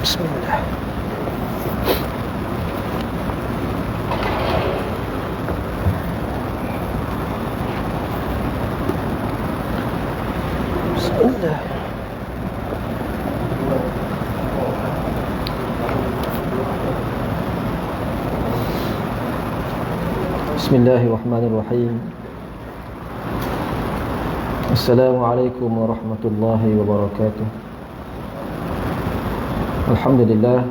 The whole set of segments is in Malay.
Bismillah. Bismillah. Bismillahirrahmanirrahim. Assalamualaikum warahmatullahi wabarakatuh. Alhamdulillah.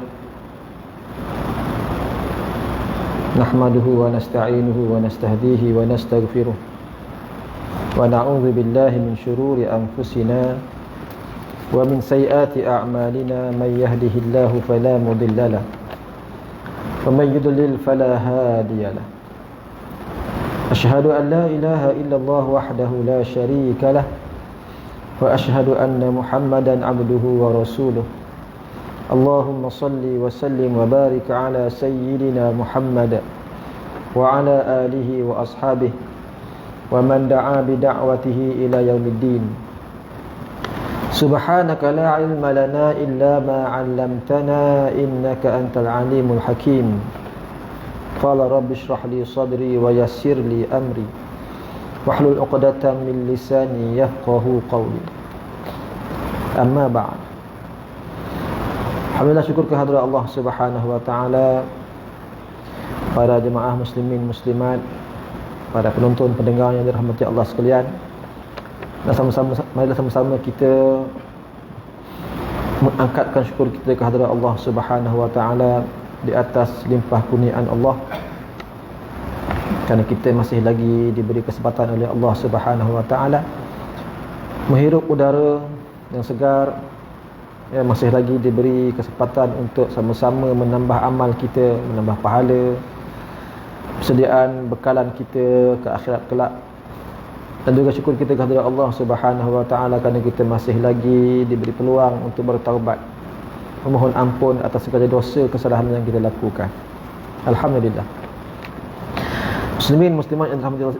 Nahmaduhu wa nasta'inuhu wa nastahdihi wa nastaghfiruh. Wa na'udzu billahi min syururi anfusina wa min sayyiati a'malina. May yahdihillahu fala mudilla lahu wa may yudlil fala hadiya lahu. Asyhadu an la ilaha illallah wahdahu la syarika lah wa asyhadu anna Muhammadan abduhu wa rasuluh. Allahumma salli wa sallim wa barik ala sayyidina Muhammad wa ala alihi wa ashabihi wa man da'a bi da'watihi ila yaumiddin. Subhanaka la ilma lana illa ma 'allamtana innaka antal alimul hakim. Qala rabbi shrah li sadri wa yassir li amri wahlul 'uqdatam min lisani yafqahu qawli. Amma ba'd. Alhamdulillah, syukur kehadirat Allah Subhanahu wa taala, para jemaah muslimin muslimat, para penonton pendengar yang dirahmati Allah sekalian. Dan marilah sama-sama kita mengangkatkan syukur kita kehadirat Allah Subhanahu wa taala di atas limpah kurniaan Allah, kerana kita masih lagi diberi kesempatan oleh Allah Subhanahu wa taala menghirup udara yang segar, ya, masih lagi diberi kesempatan untuk sama-sama menambah amal kita, menambah pahala, persediaan bekalan kita ke akhirat kelak. Dan juga syukur kita kepada Allah Subhanahu wa taala kerana kita masih lagi diberi peluang untuk bertaubat, memohon ampun atas segala dosa kesalahan yang kita lakukan. Alhamdulillah. Muslimin muslimat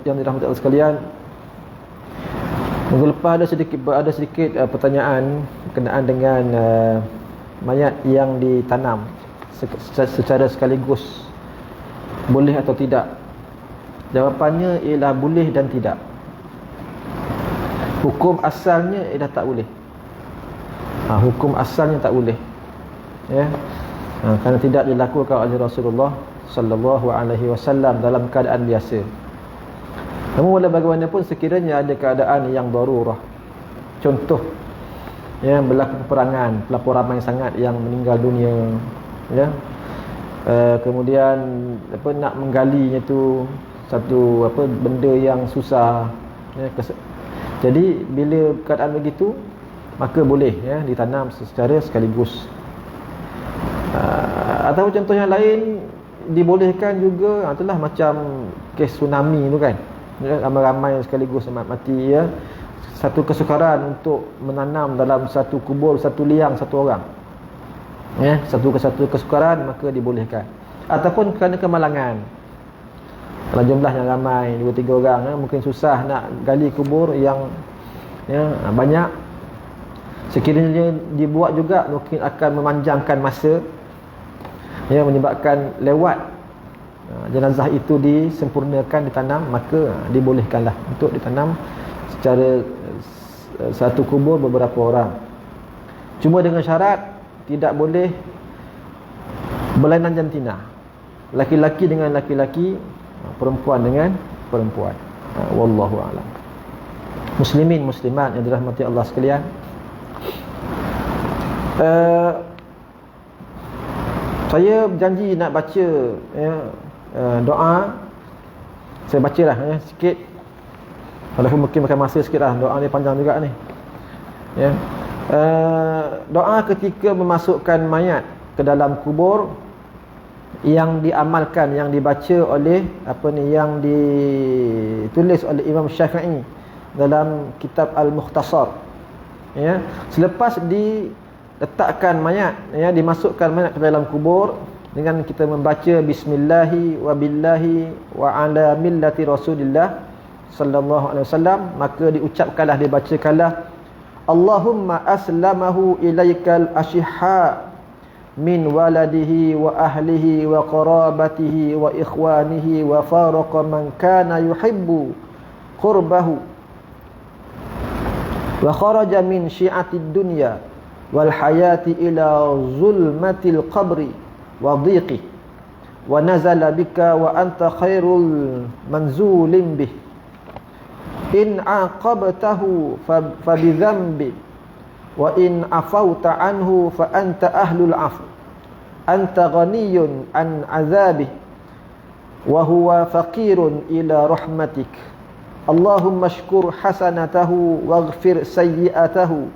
yang dirahmati Allah sekalian, minggu lepas ada sedikit pertanyaan berkenaan dengan mayat yang ditanam secara sekaligus, boleh atau tidak? Jawapannya ialah boleh dan tidak. Hukum asalnya ialah tak boleh. Hukum asalnya tak boleh, ya, kerana tidak dilakukan oleh Rasulullah sallallahu alaihi wasallam dalam keadaan biasa. Namun walau bagaimanapun, sekiranya ada keadaan yang darurah, contoh, ya, berlaku peperangan, terlampau ramai sangat yang meninggal dunia, ya, kemudian nak menggalinya tu satu benda yang susah, ya, jadi bila keadaan begitu, maka boleh, ya, ditanam secara sekaligus. Atau contoh yang lain dibolehkan juga, itulah macam kes tsunami tu kan, ya, ramai-ramai sekaligus mati, ya, satu kesukaran untuk menanam dalam satu kubur, satu liang satu orang, ya, satu kesukaran, maka dibolehkan. Ataupun kerana kemalangan, kalau jumlahnya ramai 2-3 orang, ya, mungkin susah nak gali kubur yang, ya, banyak. Sekiranya dibuat juga, mungkin akan memanjangkan masa, ya, menyebabkan lewat jenazah itu disempurnakan, ditanam, maka dibolehkanlah untuk ditanam secara satu kubur beberapa orang. Cuma dengan syarat tidak boleh berlainan jantina, laki-laki dengan laki-laki, perempuan dengan perempuan. Wallahu a'lam. Muslimin muslimat yang dirahmati Allah sekalian, saya berjanji nak baca, ya, doa. Saya bacalah, ya, sikit, walaupun mungkin makan masa sikit lah, doa ni panjang juga ni, ya. Doa ketika memasukkan mayat ke dalam kubur, yang diamalkan, yang dibaca oleh yang ditulis oleh Imam Syafi'i dalam kitab Al-Mukhtasar, ya, selepas diletakkan mayat, ya, dimasukkan mayat ke dalam kubur, dengan kita membaca bismillahi wa billahi wa ala millati Rasulillah sallallahu alaihi wasallam, maka diucapkanlah, dibacakanlah Allahumma aslamahu ilaikal ashihha min waladihi wa ahlihi wa qarabatihi wa ikhwanihi wa faraqa man kana yuhibbu qurbahu wa kharaja min syi'atid dunya wal hayati ila zulmatil qabri wa dhiqi wa nazala bika wa anta khairul manzulin bih in aqabtahu fa bi dhanbi wa in afauta anhu fa anta ahlul afu anta ghaniyun an azabih wa huwa faqirun ila rahmatik Allahumma shkur hasanatahu waghfir sayyi'atahu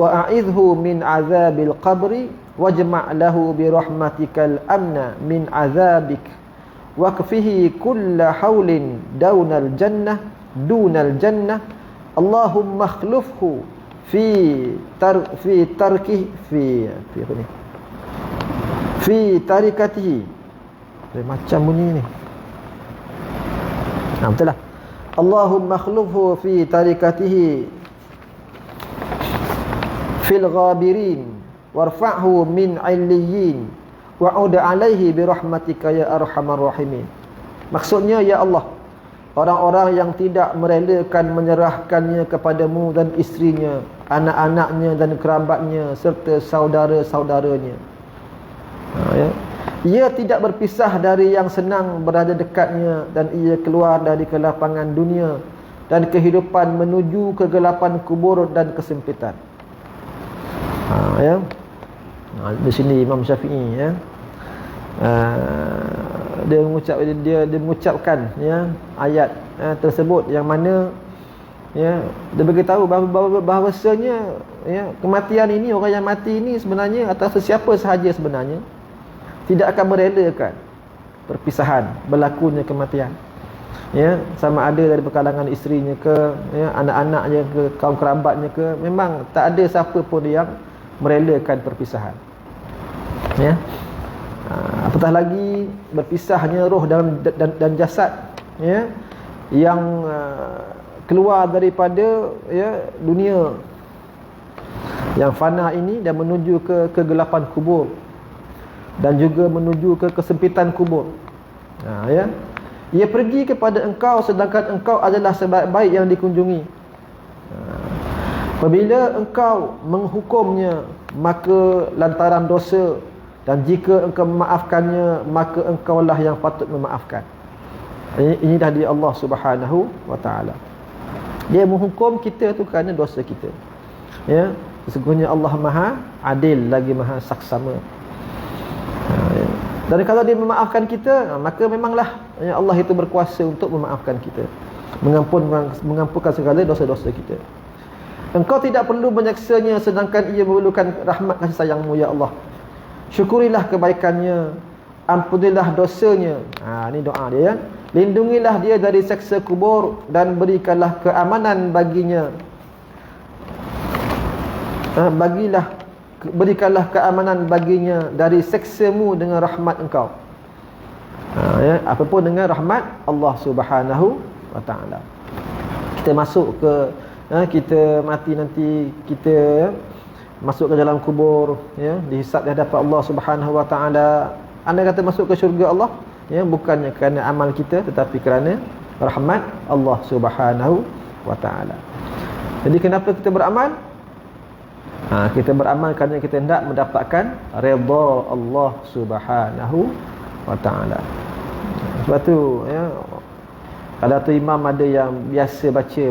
wa a'idhu min azabil qabri wajma' lahu bi rahmatikal amna min azabik wakfihi kulla hawlin dunal jannah Allahumma akhlufhu fi tarikatihi. Macam bunyi ni. Betul lah. Allahumma akhlufhu fi tarikatihi fil ghabirin warfa'hu min 'illiyin wa'ud 'alaihi bi rahmatika ya arhamar rahimin. Maksudnya, ya Allah, orang-orang yang tidak merelakan menyerahkannya kepadamu dan isterinya, anak-anaknya dan kerabatnya serta saudara-saudaranya, ia tidak berpisah dari yang senang berada dekatnya, dan ia keluar dari kelapangan dunia dan kehidupan menuju kegelapan kubur dan kesempitan. Di sini Imam Syafi'i dia mengucapkan ayat tersebut, yang mana dia beritahu bahawasanya kematian ini, orang yang mati ini sebenarnya atau sesiapa sahaja sebenarnya tidak akan merelakan perpisahan, berlakunya kematian, sama ada dari kalangan isterinya ke, anak-anaknya ke, kaum kerabatnya ke, memang tak ada siapa pun yang merelakan perpisahan. Apatah lagi berpisahnya roh dan jasad, yang keluar daripada dunia yang fana ini dan menuju ke kegelapan kubur dan juga menuju ke kesempitan kubur. Ia pergi kepada engkau sedangkan engkau adalah sebaik-baik yang dikunjungi. Apabila engkau menghukumnya, maka lantaran dosa, dan jika engkau memaafkannya, maka engkaulah yang patut memaafkan. Ini dah di Allah Subhanahu wa taala. Dia menghukum kita tu kerana dosa kita. Sesungguhnya Allah Maha Adil lagi Maha Saksama. Dan kalau dia memaafkan kita, maka memanglah Allah itu berkuasa untuk memaafkan kita, mengampunkan segala dosa-dosa kita. Engkau tidak perlu menyaksanya sedangkan ia memerlukan rahmat kasih sayangmu, ya Allah. Syukurilah kebaikannya, ampunilah dosanya. Ini doa dia, lindungilah dia dari seksa kubur dan berikanlah keamanan baginya. Berikanlah keamanan baginya dari seksamu dengan rahmat engkau. Apapun dengan rahmat Allah Subhanahu wa taala. Kita masuk ke kita mati nanti, kita masuk ke dalam kubur, dihisab di hadapan Allah Subhanahu wa taala. Anda kata masuk ke syurga Allah, bukannya kerana amal kita, tetapi kerana rahmat Allah Subhanahu wa taala. Jadi kenapa kita beramal? Kita beramal kerana kita hendak mendapatkan redha Allah Subhanahu wa taala. Sebab tu kalau tu imam ada yang biasa baca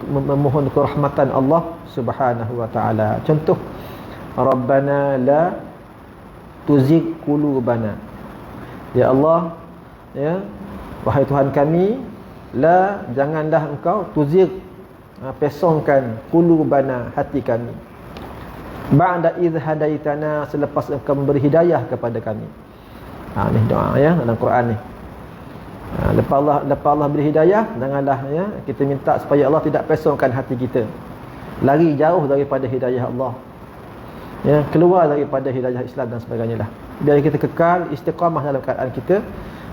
memohon kerahmatan Allah Subhanahu wa taala. Contoh, Rabbana la tuzigh qulubana. Ya Allah, wahai Tuhan kami, la, janganlah engkau tuzigh, pesongkan, qulubana, hati kami, ba'da idh hadaitana, selepas engkau memberi hidayah kepada kami. Ni doa dalam Quran ni. Lepas Allah beri hidayah, janganlah kita minta supaya Allah tidak pesongkan hati kita, lari jauh daripada hidayah Allah, keluar daripada hidayah Islam dan sebagainya lah. Biar kita kekal istiqamah dalam keadaan kita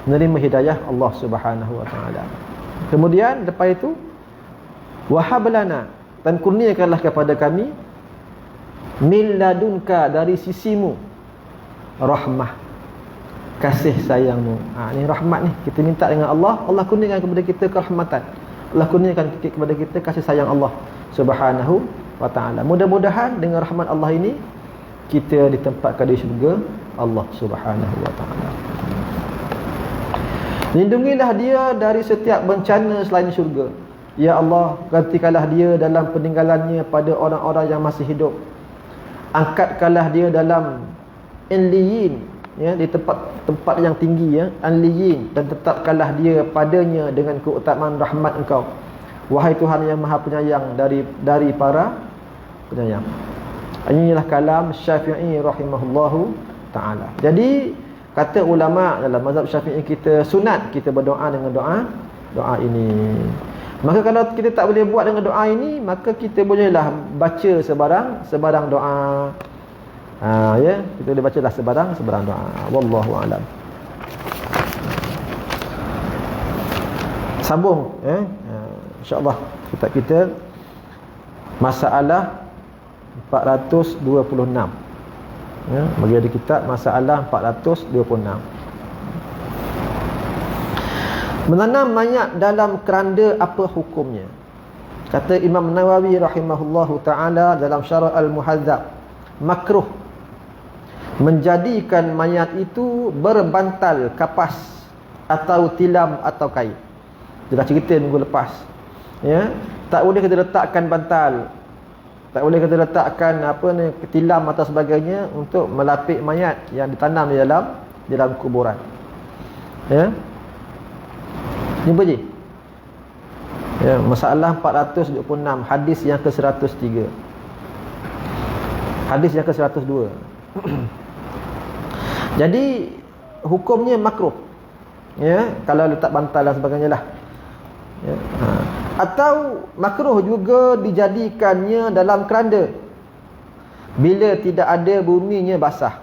menerima hidayah Allah Subhanahu wa taala. Kemudian lepas itu, wahab lana, dan kurniakanlah kepada kami, min ladunka, dari sisimu, rahmah, kasih sayangmu. Ni rahmat ni, kita minta dengan Allah, Allah kurniakan kepada kita kerahmatan, Allah kurniakan kepada kita kasih sayang Allah Subhanahu wa ta'ala. Mudah-mudahan dengan rahmat Allah ini kita ditempatkan di syurga Allah Subhanahu wa ta'ala. Lindungilah dia dari setiap bencana selain syurga. Ya Allah, gantikanlah dia dalam peninggalannya pada orang-orang yang masih hidup. Angkatkanlah dia dalam illiyin, ya, di tempat yang tinggi, ya, alliyin, dan tetapkanlah dia padanya dengan keutamaan rahmat Engkau, wahai Tuhan yang Maha Penyayang dari para penyayang. Inilah kalam Syafi'i rahimahullahu ta'ala. Jadi kata ulama dalam mazhab Syafi'i, kita sunat kita berdoa dengan doa ini. Maka kalau kita tak boleh buat dengan doa ini, maka kita bolehlah baca sebarang doa. Ya, kita boleh bacalah sebarang doa. Wallahu a'lam. Sambung, insya-Allah kita masalah 426. Ya, bagi ada kitab masalah 426. Menanam mayat dalam keranda apa hukumnya? Kata Imam Nawawi rahimahullahu ta'ala dalam Syarah Al-Muhadzab, makruh menjadikan mayat itu berbantal kapas atau tilam atau kain. Dia dah cerita minggu lepas, ya, tak boleh kita letakkan bantal, tak boleh kita letakkan tilam atau sebagainya untuk melapik mayat yang ditanam di dalam kuburan. Ya. Jumpa je. Ya, masalah 426, hadis yang ke-103. Hadis yang ke-102. Jadi hukumnya makruh. Ya, kalau letak bantal dan sebagainya lah. Ya. Atau makruh juga dijadikannya dalam keranda bila tidak ada buminya basah.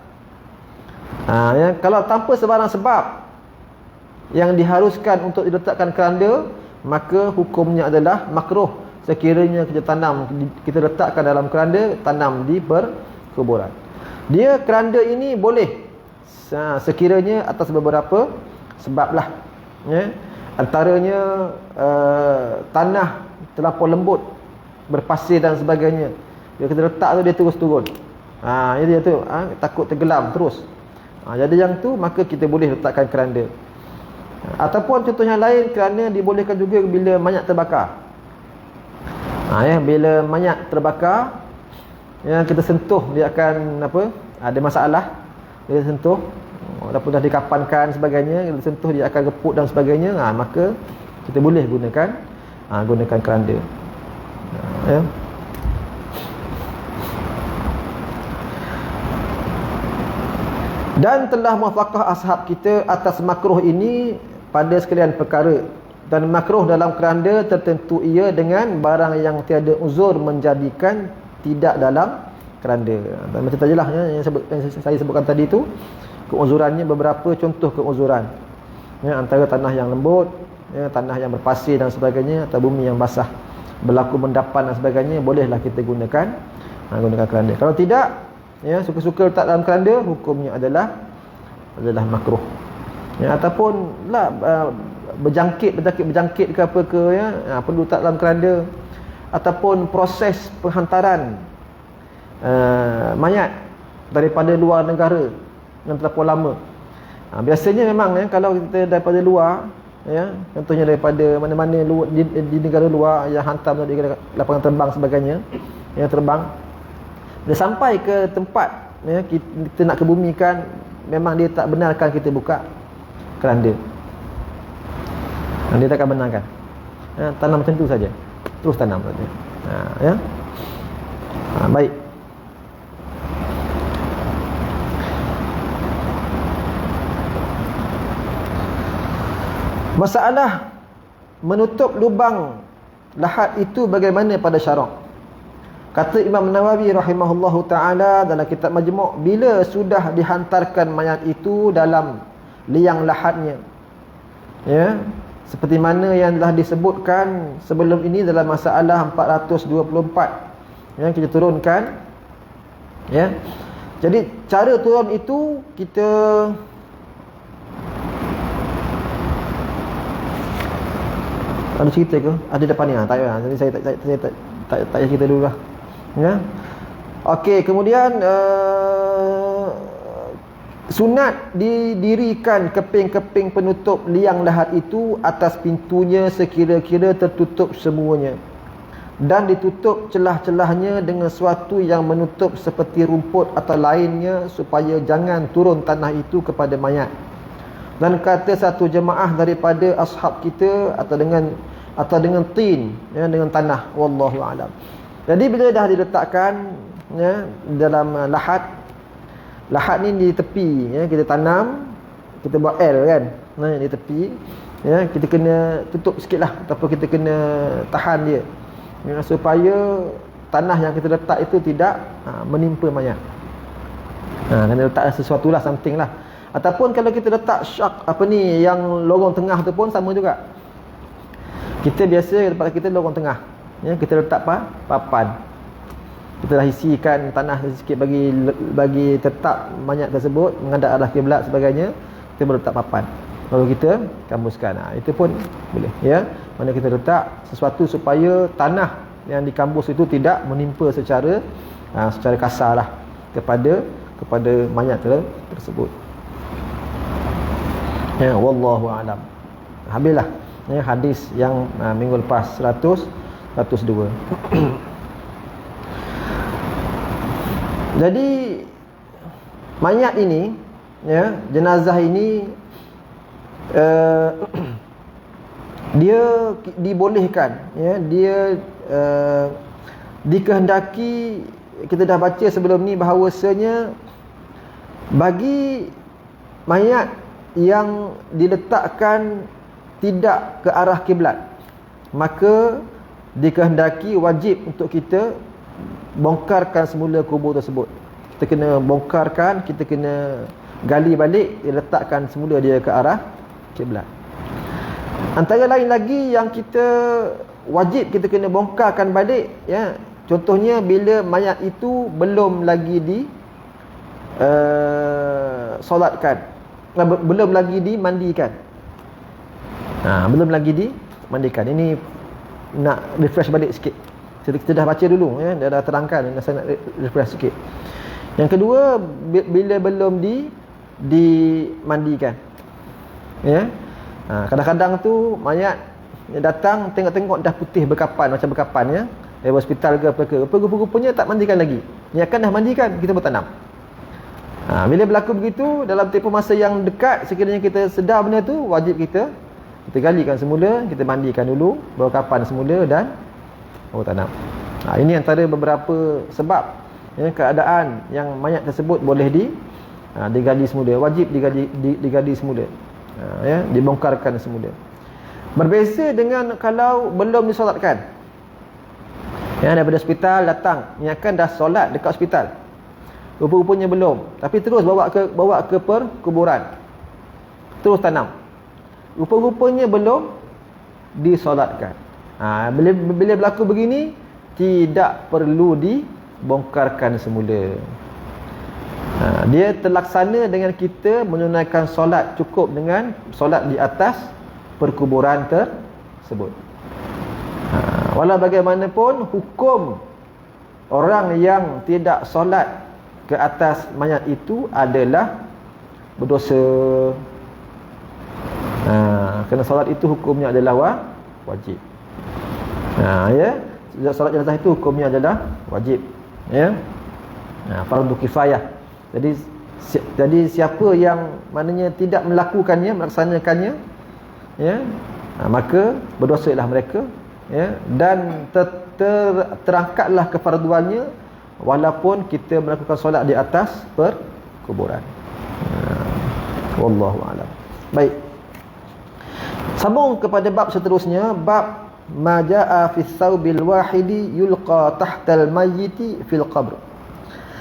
Ya, kalau tanpa sebarang sebab yang diharuskan untuk diletakkan keranda, maka hukumnya adalah makruh sekiranya kita letakkan dalam keranda, tanam di perkuburan. Dia keranda ini boleh sekiranya atas beberapa sebab lah, ya. Antaranya tanah terlampau lembut, berpasir dan sebagainya. Bila kita letak tu dia terus turun. Dia tu takut tenggelam terus. Jadi yang tu maka kita boleh letakkan keranda. Ataupun contoh yang lain, kerana dibolehkan juga bila mayat terbakar. Ya, bila mayat terbakar, yang kita sentuh dia akan ada masalah. Dia sentuh, walaupun dah dikapankan sebagainya, kita sentuh dia akan reput dan sebagainya. Maka kita boleh gunakan keranda. Ya. Dan telah muafakah ashab kita atas makruh ini pada sekalian perkara. Dan makruh dalam keranda tertentu ia dengan barang yang tiada uzur menjadikan tidak dalam keranda. Dan macam tadi lah, yang saya sebutkan tadi tu, keuzurannya beberapa contoh keuzuran. Ya, antara tanah yang lembut, ya, tanah yang berpasir dan sebagainya, atau bumi yang basah, berlaku mendapan dan sebagainya, bolehlah kita gunakan keranda. Kalau tidak, ya, suka-suka letak dalam keranda, hukumnya adalah makruh. Ya, ataupun lah berjangkit ke apa ke, ya, perlu letak dalam keranda. Ataupun proses penghantaran mayat daripada luar negara yang terlalu lama. Biasanya memang, ya, kalau kita daripada luar, ya, contohnya daripada mana-mana di negara luar yang hantar di lapangan terbang sebagainya, yang terbang, dia sampai ke tempat, ya, kita nak kebumikan, memang dia tak benarkan kita buka keranda. Dia takkan benarkan. Ya, tanam macam tu saja, terus tanam saja. Ya. Baik. Masalah menutup lubang lahat itu bagaimana pada syarak? Kata Imam Nawawi rahimahullahu ta'ala dalam kitab Majmu', bila sudah dihantarkan mayat itu dalam liang lahatnya, ya, seperti mana yang telah disebutkan sebelum ini dalam masalah 424 yang kita turunkan, ya, Jadi cara turun itu kita ada cerita ke? Ada depan ni tak payah. Jadi saya tak payah cerita dulu lah. Ya. Okey, kemudian sunat didirikan keping-keping penutup liang lahat itu atas pintunya sekira-kira tertutup semuanya, dan ditutup celah-celahnya dengan sesuatu yang menutup seperti rumput atau lainnya, supaya jangan turun tanah itu kepada mayat. Dan kata satu jemaah daripada ashab kita, atau dengan tin, ya, dengan tanah, wallahu alam. Jadi bila dah diletakkan, ya, dalam lahat ni di tepi, ya, kita tanam, kita buat L kan, di tepi, ya, kita kena tutup sikitlah, ataupun kita kena tahan dia, ya, supaya tanah yang kita letak itu tidak menimpa mayat. Kena letak sesuatu lah, something lah. Ataupun kalau kita letak yang lorong tengah tu pun sama juga. Kita biasa tempat kita lorong tengah, ya, kita letak papan. Kita dah isikan tanah sikit bagi tetap mayat tersebut menghadap arah kiblat sebagainya. Kita boleh letak papan, lalu kita kambuskan. Itu pun boleh, ya. Mana kita letak sesuatu supaya tanah yang dikambus itu tidak menimpa secara kasar lah kepada mayat tersebut. Ya, wallahu alam. Habislah, ya, hadis yang minggu lepas 102. Jadi mayat ini, ya, jenazah ini, dia dibolehkan, ya, dia dikehendaki. Kita dah baca sebelum ni bahawasanya bagi mayat yang diletakkan tidak ke arah kiblat, maka dikehendaki wajib untuk kita bongkarkan semula kubur tersebut. Kita kena bongkarkan, kita kena gali balik, letakkan semula dia ke arah kiblat. Antara lain lagi yang kita wajib kita kena bongkarkan balik, ya, contohnya bila mayat itu belum lagi solatkan, belum lagi dimandikan. Belum lagi dimandikan. Ini nak refresh balik sikit. Kita dah baca dulu, ya, dah terangkan, saya nak refresh sikit. Yang kedua, bila belum dimandikan, ya. Kadang-kadang tu mayat datang, tengok-tengok dah putih berkapan, macam berkapan, ya, dari hospital ke apa ke. Rupa-rupanya tak mandikan lagi. Ni akan dah mandikan, kita bertanam. Bila berlaku begitu, dalam tempoh masa yang dekat, sekiranya kita sedar benda tu, wajib kita galikan semula, kita mandikan dulu, berkapan semula dan tanam. Ini antara beberapa sebab, ya, keadaan yang mayat tersebut boleh digali semula, wajib digali semula, ya, dibongkarkan semula. Berbeza dengan kalau belum disolatkan, ya, daripada hospital datang, ingatkan dah solat dekat hospital, rupa-rupanya belum, tapi terus bawa ke perkuburan, terus tanam, rupa-rupanya belum disolatkan. Bila berlaku begini, tidak perlu dibongkarkan semula. Dia terlaksana dengan kita menunaikan solat, cukup dengan solat di atas perkuburan tersebut. Walau bagaimanapun, hukum orang yang tidak solat ke atas mayat itu adalah berdosa. Kerana solat itu hukumnya adalah wajib. Ya, solat jenazah itu hukumnya adalah wajib, ya, fardu kifayah. Jadi siapa yang maknanya tidak melakukannya, melaksanakannya, ya, maka berdosalah mereka, ya, dan terangkatlah kefarduannya walaupun kita melakukan solat di atas perkuburan. Wallahu a'lam. Baik. Sambung kepada bab seterusnya, bab ma jaa fi thawbil wahidi yulqa tahtal mayyiti fil qabr.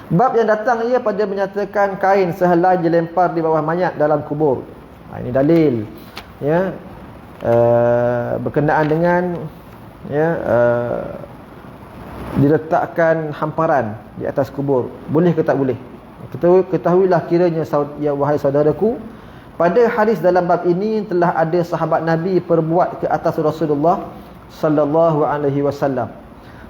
Bab yang datang ia pada menyatakan kain sehelai dilempar di bawah mayat dalam kubur. Ini dalil, ya, berkenaan dengan, ya, diletakkan hamparan di atas kubur, boleh ke tak boleh, Ketahuilah kiranya ya wahai saudaraku, pada hadis dalam bab ini telah ada sahabat Nabi perbuat ke atas Rasulullah sallallahu alaihi wasallam.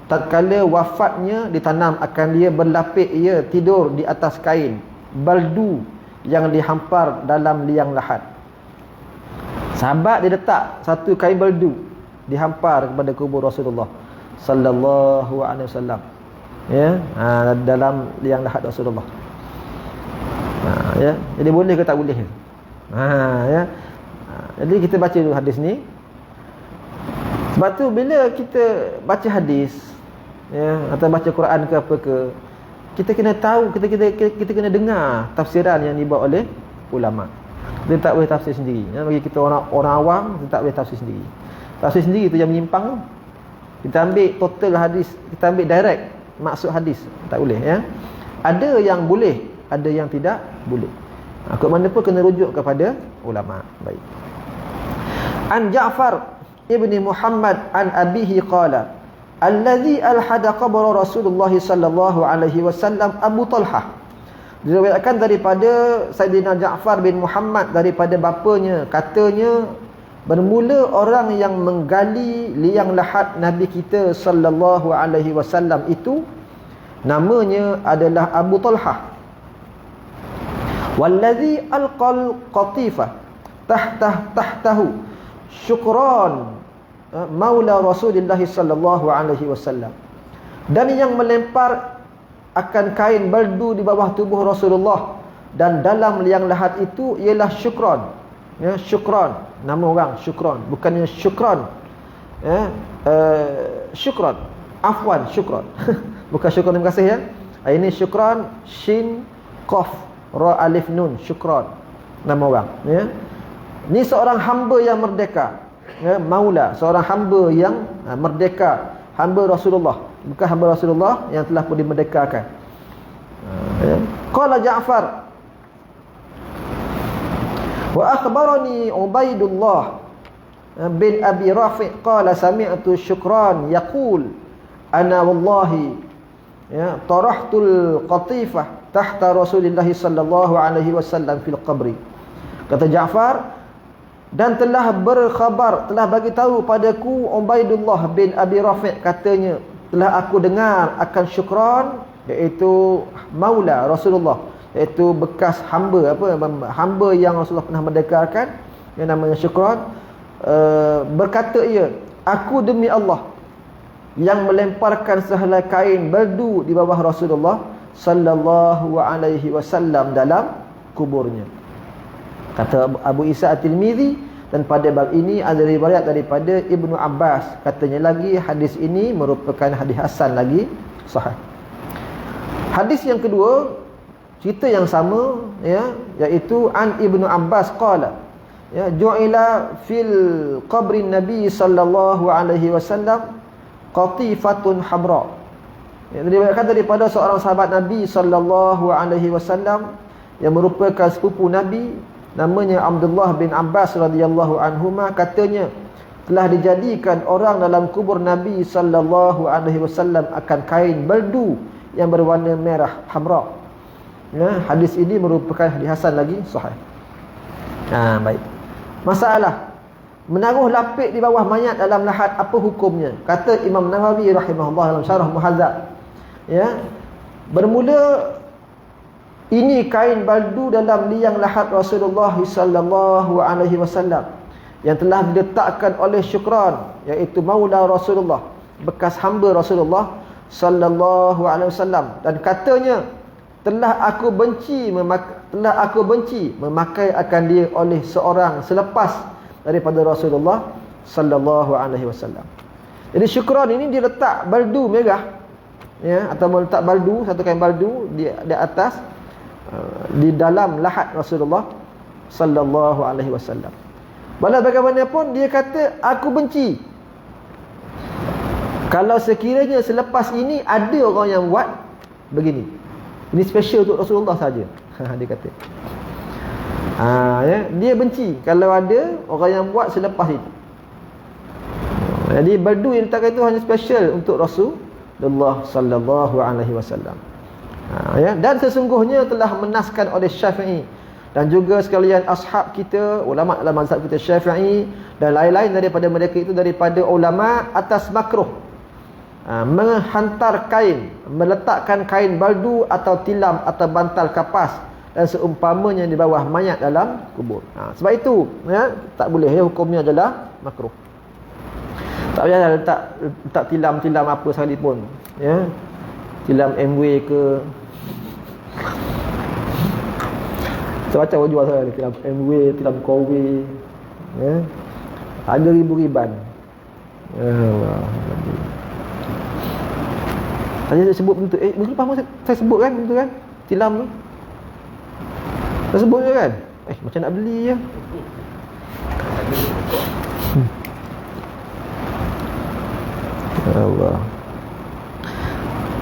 Tatkala wafatnya ditanam akan dia berlapik ia tidur di atas kain baldu yang dihampar dalam liang lahat. Sahabat dia letak satu kain baldu dihampar kepada kubur Rasulullah sallallahu alaihi wasallam. Ya, dalam liang lahat Rasulullah. Ya, jadi boleh ke tak boleh? Ya. Jadi kita baca dulu hadis ni. Sebab tu bila kita baca hadis, ya, atau baca Quran ke apa ke, kita kena tahu, kita kena dengar tafsiran yang dibuat oleh ulama. Kita tak boleh tafsir sendiri. Ya, bagi kita orang awam, kita tak boleh tafsir sendiri. Tafsir sendiri tu yang menyimpang tu. Kita ambil total hadis, kita ambil direct maksud hadis, tak boleh, ya. Ada yang boleh, ada yang tidak boleh. Ke mana pun kena rujuk kepada ulama. Baik. An Ja'far ibni Muhammad an abihi qala allazi alhada qabra Rasulullah sallallahu alaihi wasallam Abu Talhah. Diriwayatkan daripada Saidina Ja'far bin Muhammad daripada bapanya, katanya bermula orang yang menggali liang lahat Nabi kita sallallahu alaihi wasallam itu namanya adalah Abu Talhah. Wallazi alqal qatifah tahtahu syukran maula Rasulullah sallallahu alaihi wasallam. Dan yang melempar akan kain baldu di bawah tubuh Rasulullah dan dalam liang lahat itu ialah Syukran. Ya, Syukran, nama orang Syukran, bukannya Syukran. Ya, Syukran. Afwan, Syukran. Bukan Syukran terima kasih, ya. Ini Syukran shin qaf ra alif nun, Syukran, nama orang, ya. Ni seorang hamba yang merdeka, ya, maula, seorang hamba yang merdeka, hamba Rasulullah, bukan hamba Rasulullah yang telah pun dimerdekakan. Ya. Qala Ja'far wa akhbarani Ubaidullah bin Abi Rafi' qala sami'tu Syukran yaqul ana wallahi, ya, tarahtul qatifah tahta Rasulullah sallallahu alaihi wasallam fil qabri. Kata Ja'far, dan telah berkhabar, telah bagi tahu padaku Ubaidullah bin Abi Rafi', katanya telah aku dengar akan Syukran, iaitu maula Rasulullah, iaitu bekas hamba, hamba yang Rasulullah pernah merdekakan, yang namanya Syukran, berkata ia, aku demi Allah yang melemparkan sehelai kain baldu di bawah Rasulullah sallallahu alaihi wasallam dalam kuburnya. Kata Abu Isa At-Tirmizi, dan pada bab ini ada riwayat daripada Ibnu Abbas, katanya lagi hadis ini merupakan hadis hasan lagi sahih. Hadis yang kedua, cerita yang sama, ya, iaitu an Ibnu Abbas qala, ya, ju'ila fil qabri Nabi sallallahu alaihi wasallam qatifatun hamra. Ya, diriwayatkan daripada seorang sahabat Nabi sallallahu alaihi wasallam yang merupakan sepupu Nabi, namanya Abdullah bin Abbas radhiyallahu anhuma, katanya telah dijadikan orang dalam kubur Nabi sallallahu alaihi wasallam akan kain baldu yang berwarna merah hamra. Ya, hadis ini merupakan hadis hasan lagi sahih. Baik. Masalah menaruh lapik di bawah mayat dalam lahat, apa hukumnya? Kata Imam Nawawi rahimahullah dalam Syarah Muhadzab, ya, bermula ini kain baldu dalam liang lahat Rasulullah sallallahu alaihi wasallam yang telah diletakkan oleh Syukran, iaitu maula Rasulullah, bekas hamba Rasulullah sallallahu alaihi wasallam, dan katanya telah aku benci memakai akan dia oleh seorang selepas daripada Rasulullah sallallahu alaihi wasallam. Jadi Syukran ini dia letak baldu merah, ya, atau meletak baldu, satu kain baldu di atas, di dalam lahat Rasulullah sallallahu alaihi wasallam. Walau bagaimanapun dia kata aku benci kalau sekiranya selepas ini ada orang yang buat begini. Ini special untuk Rasulullah saja. Dia kata. Ya, dia benci kalau ada orang yang buat selepas itu. Jadi baldu yang diletakkan itu hanya special untuk Rasulullah sallallahu alaihi wasallam. Ya, dan sesungguhnya telah menaskan oleh Syafi'i dan juga sekalian ashab kita, ulama dalam mazhab kita Syafi'i dan lain-lain daripada mereka itu daripada ulama atas makruh menghantar kain, meletakkan kain baldu atau tilam atau bantal kapas dan seumpamanya di bawah mayat dalam kubur. Sebab itu ya, tak boleh ya, hukumnya adalah makruh. Tak payah letak tilam-tilam apa sekalipun ya. Tilam MW ke macam-macam jual saya, tilam MW, tilam Kowe ya. Ada ribu-riban. Allah. Tadi saya sebut begitu. Mungkin faham saya sebut kan begitu kan? Tilam tu. Saya sebut je kan? Macam nak beli je. Allah.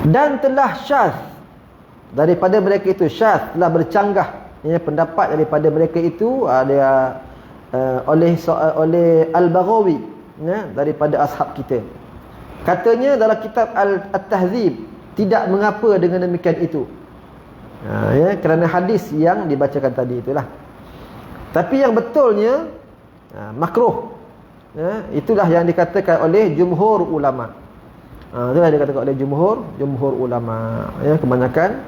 Dan telah syadz daripada mereka itu, syadz telah bercanggah ya, pendapat daripada mereka itu ada oleh Al-Baghawi ya, daripada ashab kita. Katanya dalam kitab At-Tahzib, tidak mengapa dengan demikian itu. Ya, kerana hadis yang dibacakan tadi itulah. Tapi yang betulnya makruh. Ya, itulah yang dikatakan oleh jumhur ulama. Itulah yang dikatakan oleh jumhur ulama. Ya, kebanyakan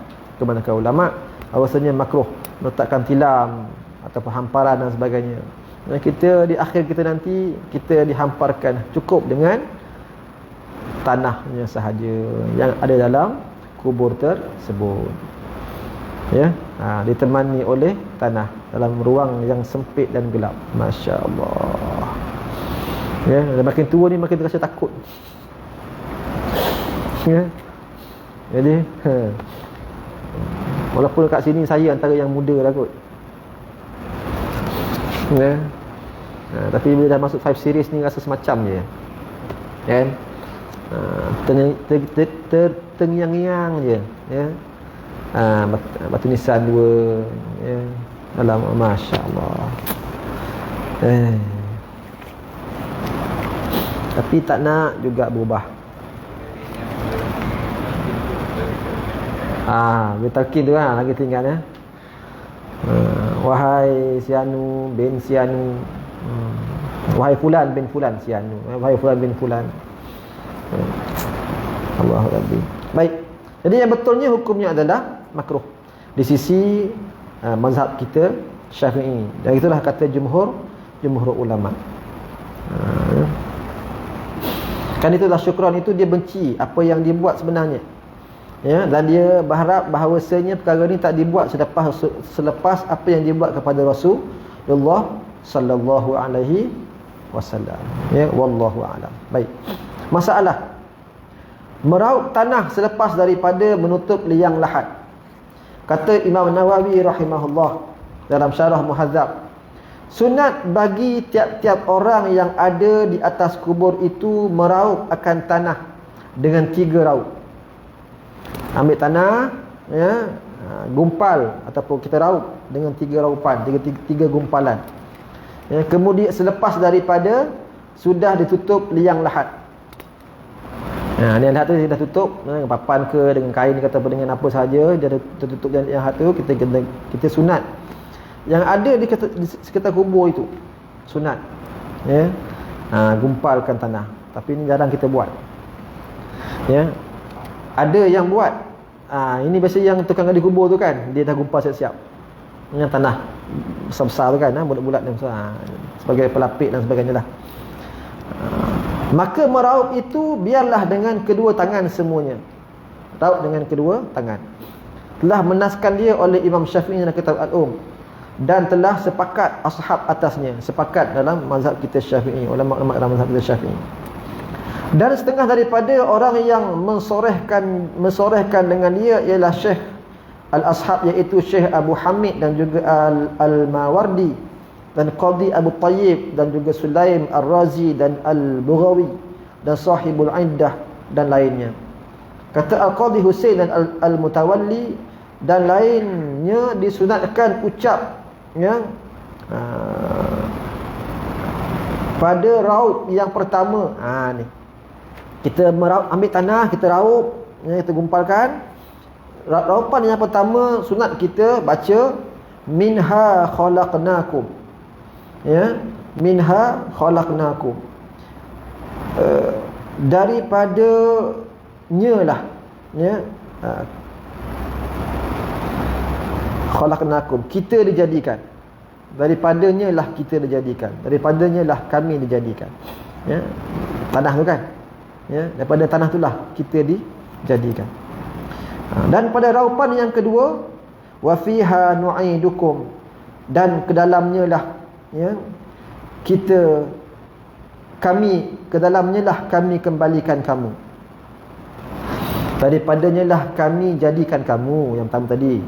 ulama bahwasanya makruh meletakkan tilam ataupun hamparan dan sebagainya. Ya, kita di akhir kita nanti kita dihamparkan cukup dengan tanahnya sahaja yang ada dalam kubur tersebut. Ya, ditemani oleh tanah dalam ruang yang sempit dan gelap. Masya-Allah. Ya, makin tua ni makin terasa takut. Ya. Jadi, walaupun kat sini saya antara yang muda lah kot. Ya. Tapi bila dah masuk 5 series ni rasa semacam je. Kan? Terngiang-ngiang je ya. Batu nisan 2 ya. Dalam masya-Allah. Tapi tak nak juga berubah. Dia talqin tu kan lagi tinggal ya. Wahai Sianu bin Sianu, wahai fulan bin fulan Sianu, wahai fulan bin fulan. Allahu Rabbi. Baik. Jadi yang betulnya hukumnya adalah makruh di sisi mazhab kita Syafi'i. Dan itulah kata jumhur ulama. Kan itulah syukran itu dia benci apa yang dibuat sebenarnya. Ya, dan dia berharap bahawasanya perkara ni tak dibuat selepas apa yang dibuat kepada Rasulullah sallallahu alaihi wasallam. Ya, wallahu a'lam. Baik. Masalah meraup tanah selepas daripada menutup liang lahat. Kata Imam Nawawi rahimahullah dalam Syarah Muhadzab, sunat bagi tiap-tiap orang yang ada di atas kubur itu meraup akan tanah dengan 3 raup. Ambil tanah ya, gumpal ataupun kita raup dengan 3 raupan, 3 gumpalan. Ya, kemudian selepas daripada sudah ditutup liang lahat. Liang lahat tu dah tutup dengan papan ke, dengan kain ke ataupun dengan apa sahaja, dia dah tertutup liang lahat tu, kita sunat yang ada di sekitar kubur itu sunat ya, gumpalkan tanah. Tapi ini jarang kita buat ya. Ada yang buat ini biasa yang tukang gali kubur tu kan, dia dah gumpal siap-siap dengan tanah besar-besar tu kan, bulat-bulat dan besar sebagai pelapik dan sebagainya lah. Maka meraup itu biarlah dengan kedua tangan semuanya. Raup dengan kedua tangan. Telah menaskan dia oleh Imam Syafi'i dalam kitab Al-Um, dan telah sepakat ashab atasnya, sepakat dalam mazhab kita Syafi'i, ulama-ulama dalam mazhab kita Syafi'i. Dan setengah daripada orang yang mensorehkan dengan dia ialah Syekh Al-Ashab, iaitu Syekh Abu Hamid dan juga Al-Mawardi dan Qadi Abu Tayyib dan juga Sulaim Ar-Razi dan Al-Bughawi dan Sahibul Iddah dan lainnya. Kata Al-Qadi Husain dan Al-Mutawalli dan lainnya disunatkan ucap yang pada raup yang pertama. Ni kita meraup, ambil tanah, kita raup ya, kita gumpalkan. Raupan yang pertama sunat kita baca minha khalaqnakum. Ya, minha khalaqnakum. Daripadanya lah, ya, khalaqnakum, kita dijadikan. Daripadanya lah kita dijadikan. Daripadanya lah kami dijadikan. Ya, tanah tu kan. Ya, daripada tanah itulah kita dijadikan. Dan pada raupan yang kedua, wa fiha nu'idukum, dan ke dalamnya lah, ya, kami ke dalamnya lah kami kembalikan kamu. Daripadanya lah kami jadikan kamu, yang pertama tadi,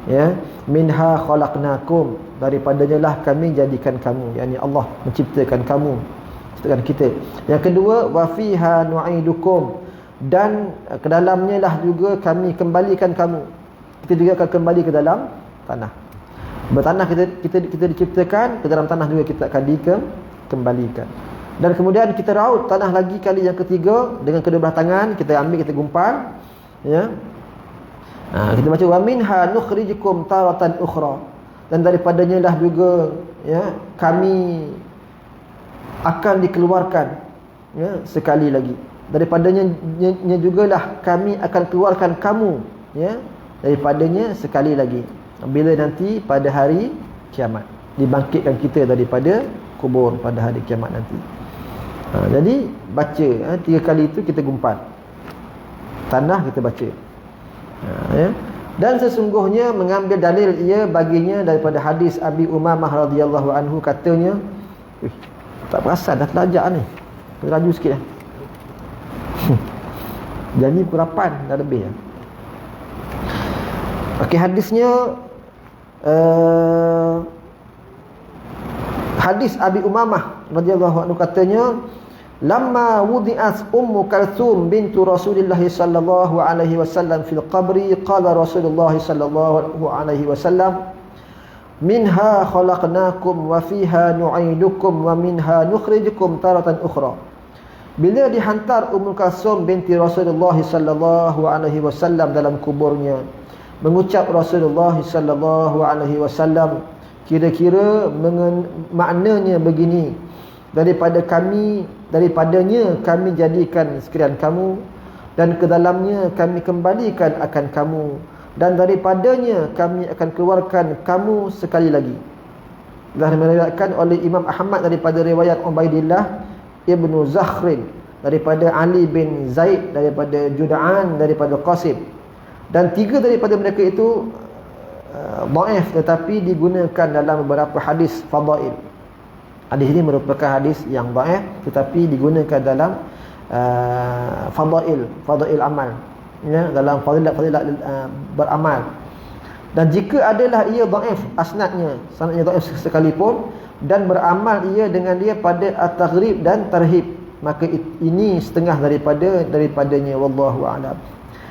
ya, minha khalaqnakum, daripadanya lah kami jadikan kamu, yakni Allah menciptakan kamu, menciptakan kita. Yang kedua, wa fiha nu'idukum, dan ke dalamnya lah juga kami kembalikan kamu. Kita juga akan kembali ke dalam tanah. Bertanah kita diciptakan, ke dalam tanah juga kita akan dikembalikan. Dan kemudian kita raut tanah lagi kali yang ketiga dengan kedua belah tangan, kita ambil, kita gumpal, ya. Kita baca wa minha nukhrijukum taratan ukhra, dan daripadanya lah juga, ya, kami akan dikeluarkan, ya, sekali lagi. Daripadanya jugalah kami akan keluarkan kamu, ya, daripadanya sekali lagi, bila nanti pada hari kiamat dibangkitkan kita daripada kubur pada hari kiamat nanti. Jadi baca, 3 kali itu kita gumpal tanah, kita baca, ya. Dan sesungguhnya mengambil dalil ia baginya daripada hadis Abi Umamah radhiyallahu anhu, katanya, tak perasan dah telajak ni, teraju sikit lah. Jadi pukul 8 dah lebih ya. Okey, hadisnya hadis Abi Umamah radhiyallahu anhu, katanya, lamma wudi'at Ummu Kalthum bintu Rasulillah sallallahu alaihi wasallam fil qabri, qala Rasulullah sallallahu alaihi wasallam, minha khalaqnakum wa fiha nu'idukum wa minha nukhrijukum taratan ukhra. Bila dihantar Ummu Kalthum binti Rasulullah sallallahu alaihi wasallam dalam kuburnya, mengucap Rasulullah sallallahu alaihi wasallam, kira-kira maknanya begini, daripadanya kami jadikan sekalian kamu, dan ke dalamnya kami kembalikan akan kamu, dan daripadanya kami akan keluarkan kamu sekali lagi. Telah diriwayatkan oleh Imam Ahmad daripada riwayat Ubaidillah Ibnu Zakhrin, daripada Ali bin Zaid, daripada Jud'an, daripada Qasim. Dan 3 daripada mereka itu dhaif, tetapi digunakan dalam beberapa hadis fadail. Hadis ini merupakan hadis yang dhaif, tetapi digunakan dalam fadail amal, ya, dalam fadilat beramal. Dan jika adalah ia dhaif asnadnya, sanadnya dhaif sekalipun, dan beramal ia dengan dia pada at-taghrib dan tarhib, maka ini setengah daripadanya, wallahu a'lam.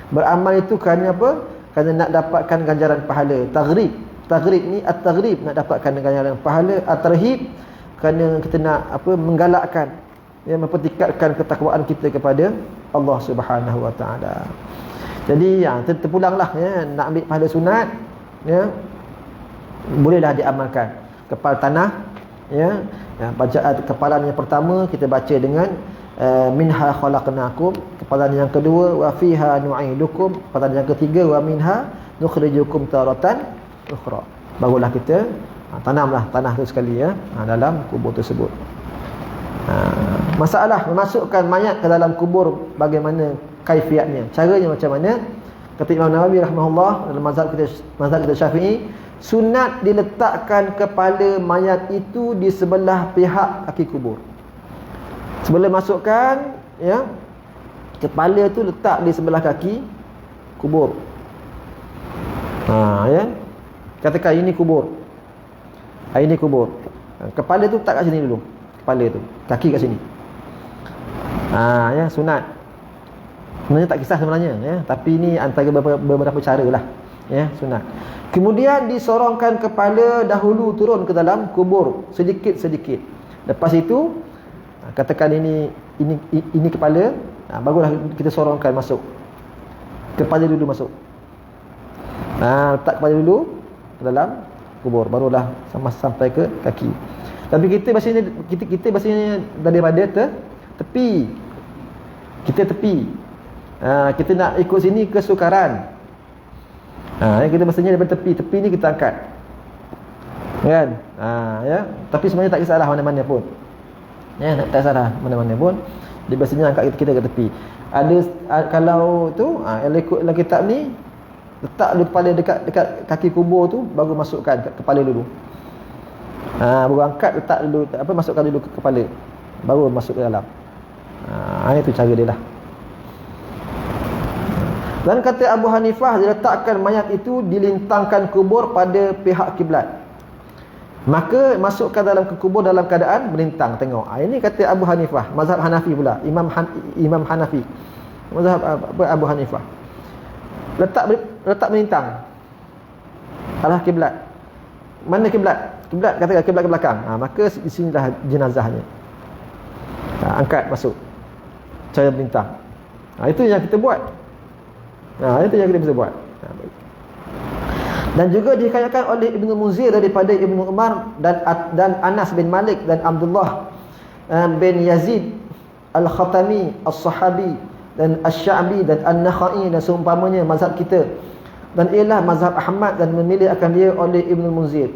Beramal itu kerana apa? Kerana nak dapatkan ganjaran pahala. Taghrib ni at-taghrib, nak dapatkan ganjaran pahala. At-tarhib kerana kita nak menggalakkan, ya, mempertingkatkan ketakwaan kita kepada Allah Subhanahu wa taala. Jadi terpulanglah, ya, nak ambil pahala sunat, ya, bolehlah diamalkan. Kepal tanah, ya, bacaan kepalan yang pertama kita baca dengan minha khalaqnakum, kepalan yang kedua wa fiha nu'idukum, kepalan yang ketiga wa minha nukhrijukum taratan ukhra. Barulah kita tanamlah tanah tu sekali, ya, dalam kubur tersebut. Masalah memasukkan mayat ke dalam kubur, bagaimana kaifiatnya, caranya macam mana? Kata Imam Nawawi rahimahullah, dalam mazhab kita Syafi'i, sunat diletakkan kepala mayat itu di sebelah pihak kaki kubur. Sebelum masukkan, ya, kepala tu letak di sebelah kaki kubur. Ya, katakan ini kubur, ini kubur. Kepala tu letak kat sini dulu, kepala tu, kaki kat sini. Ya, sunat. Sebenarnya tak kisah sebenarnya, ya, tapi ini antara beberapa cara lah, ya, sunat. Kemudian disorongkan kepala dahulu turun ke dalam kubur sedikit-sedikit. Lepas itu katakan ini kepala, barulah kita sorongkan masuk. Kepala dulu masuk. Letak kepala dulu ke dalam kubur, barulah sampai ke kaki. Tapi kita biasanya daripada tepi. Kita tepi. Kita nak ikut sini kesukaran. Kita biasanya daripada tepi ni kita angkat. Kan? Ya. Tapi sebenarnya tak kisahlah mana-mana pun. Ya, tak kisahlah mana-mana pun. Dia biasanya angkat kita ke tepi. Kalau tu ikut dalam kitab ni, letak dulu kepala dekat kaki kubur tu, baru masukkan kepala dulu. Baru angkat, letak dulu masukkan dulu ke kepala, baru masuk ke dalam. Itu cara dia lah. Dan kata Abu Hanifah, diletakkan mayat itu dilintangkan kubur pada pihak kiblat. Maka masukkan dalam kubur dalam keadaan melintang, tengok. Ini kata Abu Hanifah, mazhab Hanafi pula, Imam Hanafi. Mazhab Abu Hanifah. Letak melintang arah kiblat. Mana kiblat? Kiblat, katakan kiblat ke belakang. Maka di sinilah jenazahnya. Angkat masuk. Cara melintang. Itu yang kita buat. Itu yang kita bisa buat. Dan juga dikatakan oleh Ibnu Munzir daripada Ibnu Umar dan Anas bin Malik dan Abdullah bin Yazid Al-Khatami As-Sahabi dan Asy-Sya'bi dan An-Nakhai dan seumpamanya mazhab kita. Dan ialah mazhab Ahmad dan memilih akan dia oleh Ibnu Munzir.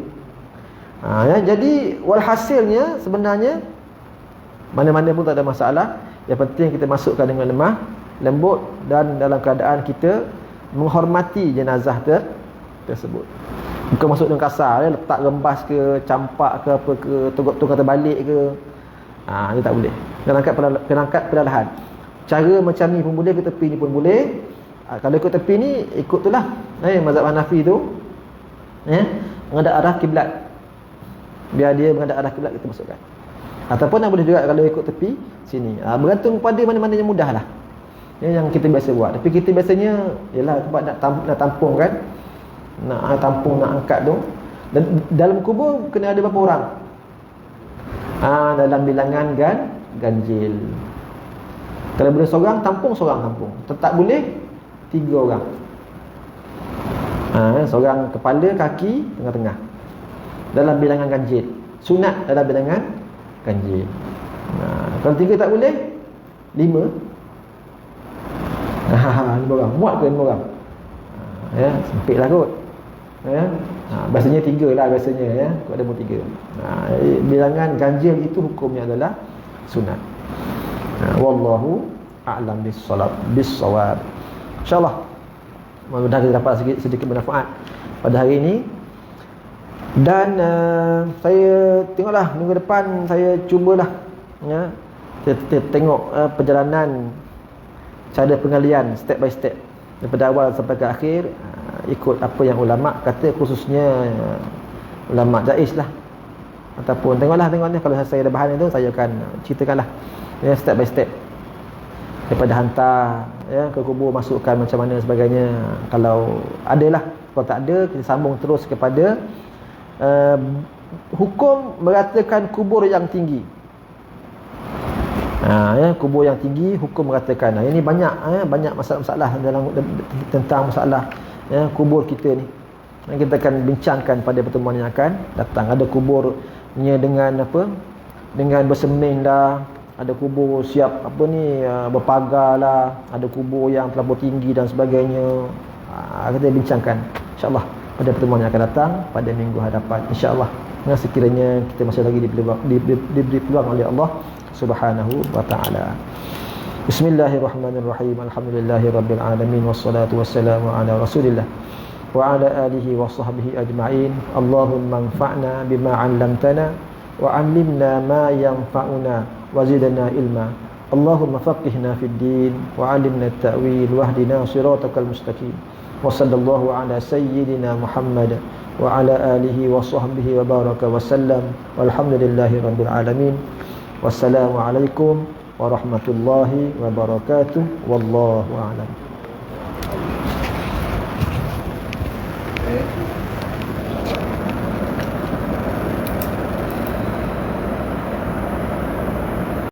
Jadi walhasilnya sebenarnya mana-mana pun tak ada masalah. Yang penting kita masukkan dengan lemah lembut dan dalam keadaan kita menghormati jenazah tersebut. Bukan masuk dengan kasar, letak rembas ke, campak ke apa ke, togok terbalik ke. Dia tak boleh. Kena angkat perlahan. Cara macam ni pun boleh, ke tepi ni pun boleh. Kalau ikut tepi ni, ikut tu lah. Mazhab Hanafi tu menghadap arah kiblat. Biar dia menghadap arah kiblat, kita masukkan. Ataupun boleh juga kalau ikut tepi sini. Bergantung pada mana-mana yang mudah lah. Yang kita biasa buat. Tapi kita biasanya ialah tempat nak tampung kan. Nak tampung, nak angkat tu. Dan dalam kubur kena ada berapa orang? Dalam bilangan ganjil. Kalau boleh seorang tampung, tak boleh 3 orang. Seorang kepala, kaki, tengah-tengah. Dalam bilangan ganjil. Sunat dalam bilangan ganjil. Kalau 3 tak boleh, 5. 5 orang. Muat ke 5 orang? Sempit lah kot. Biasanya 3 lah biasanya. Kau ada pun 3. Bilangan ganjil itu hukumnya adalah sunat. Wallahu a'lam bis-shawab. InsyaAllah mudah-mudahan kita dapat sedikit manfaat pada hari ini. Dan saya tengoklah minggu depan saya cubalah kita tengok perjalanan cara pengalian step by step daripada awal sampai ke akhir, ikut apa yang ulama kata, khususnya ulama Jaiz lah. Ataupun tengok kalau saya ada bahan itu, saya akan ceritakanlah step by step, daripada hantar ke kubur, masukkan macam mana sebagainya. Kalau ada lah, kalau tak ada kita sambung terus kepada hukum meratakan kubur yang tinggi. Kubur yang tinggi, hukum meratakan. Ini banyak masalah-masalah tentang masalah kubur kita ni. Kita akan bincangkan pada pertemuan yang akan datang. Ada kuburnya dengan dengan bersemen dah, ada kubur siap berpagar lah, ada kubur yang terlalu tinggi dan sebagainya. Kita bincangkan insya-Allah pada pertemuan yang akan datang pada minggu hadapan insya-Allah. Sekiranya kita masih lagi diberi peluang oleh Allah Subhanahu wa taala. Bismillahirrahmanirrahim. Alhamdulillahirabbil alamin wassalatu wassalamu ala Rasulillah wa ala alihi wa sahbihi ajma'in. Allahumma anfa'na bima 'allamtana wa 'allimna ma yanfa'una wa zidna ilma. Allahumma faqihna fid din wa 'allimna at-ta'wil wahdina siratal mustaqim. Wa sallallahu ala sayyidina Muhammad wa ala alihi wa sahbihi wa baraka wa sallam. Walhamdulillahi rabbil alamin. Wassalamualaikum warahmatullahi wabarakatuh. Wallahu a'lam.